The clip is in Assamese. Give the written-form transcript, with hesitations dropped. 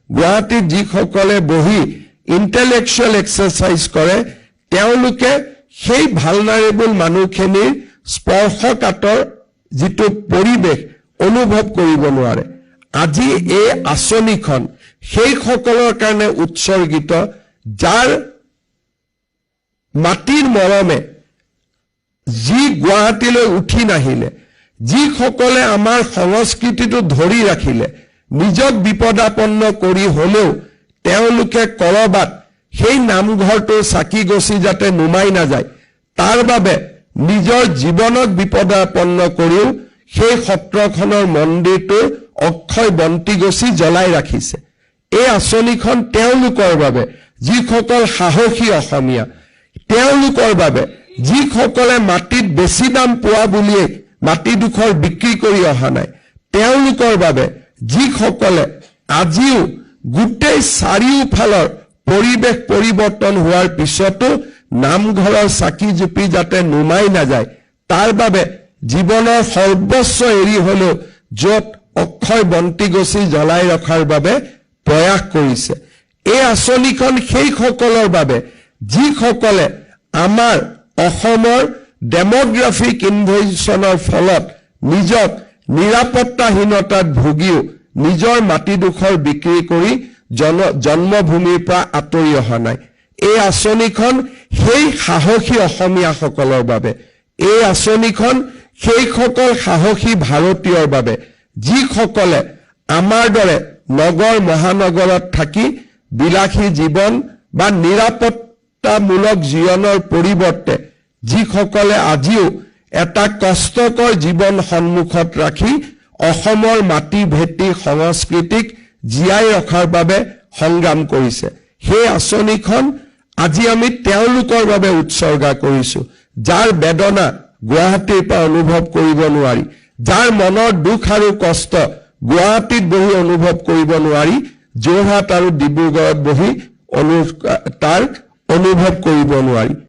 গুৱাহাটীত যিসকলে বহি ইন্টেলেকচুৱেল এক্সাৰসাইজ কৰে তেওঁলোকে সেই ভালনাৰেবল মানুহখিনিৰ স্পৰ্শকাতৰ যিটো পৰিৱেশ অনুভৱ কৰিব নোৱাৰে আজি এই আঁচনিখন সেই সকলৰ কাৰণে উৎসৰ্গিত যাৰ মাটিৰ মৰমে যি গুৱাহাটীলৈ উঠি নাহিলে যিসকলে আমাৰ সংস্কৃতিটো ধৰি ৰাখিলে নিজক বিপদাপন্ন কৰি হলেও তেওঁলোকে কৰবাত সেই নামঘৰটো চাকি গছি যাতে নুমাই নাযায় তাৰ বাবে নিজৰ জীৱনক বিপদাপন্ন কৰিও সেই সত্ৰখনৰ মন্দিৰটো অক্ষয় বন্তি গছি জ্বলাই ৰাখিছে এই আঁচনিখন তেওঁলোকৰ বাবে যিসকল সাহসী অসমীয়া তেওঁলোকৰ বাবে যিসকলে মাটিত বেছি দাম পোৱা বুলিয়ে মাটি দুখৰ বিক্ৰী কৰি অহা নাই তেওঁলোকৰ বাবে যিসকলে আজিও গোটেই চাৰিওফালৰ পৰিৱেশ পৰিৱৰ্তন হোৱাৰ পিছতো নামঘৰৰ চাকি জুপি যাতে নুমাই নাযায় তাৰ বাবে জীৱনৰ সৰ্বস্ব এৰি হলেও যত অক্ষয় বন্তি গছি জ্বলাই ৰখাৰ বাবে প্ৰয়াস কৰিছে এই আঁচনিখন সেই সকলৰ বাবে যিসকলে আমাৰ অসমৰ ডেমোগ্ৰাফিক ইনভেশনৰ ফলত নিজক নিৰাপত্তাহীনতাত ভুগিও নিজৰ মাটি দুখৰ বিক্ৰী কৰি জন্মভূমিৰ পৰা আঁতৰি অহা নাই এই আঁচনিখন সেই সাহসী অসমীয়াসকলৰ বাবে এই আঁচনিখন সেই সকল সাহসী ভাৰতীয়ৰ বাবে যিসকলে আমাৰ দৰে নগৰ মহানগৰত থাকি বিলাসী জীৱন বা নিৰাপত্তামূলক জীৱনৰ পৰিৱৰ্তে যিসকলে আজিও এটা কষ্টকৰ জীৱন সন্মুখত ৰাখি অসমৰ মাটি ভেটি সংস্কৃতিক জীয়াই ৰখাৰ বাবে সংগ্ৰাম কৰিছে সেই আঁচনিখন আজি আমি তেওঁলোকৰ বাবে উৎসৰ্গা কৰিছো যাৰ বেদনা গুৱাহাটীৰ পৰা অনুভৱ কৰিব নোৱাৰি যাৰ মনৰ দুখ আৰু কষ্ট গুৱাহাটীত বহি অনুভৱ কৰিব নোৱাৰি যোৰহাট আৰু ডিব্ৰুগড়ত বহি তাৰ অনুভৱ কৰিব নোৱাৰি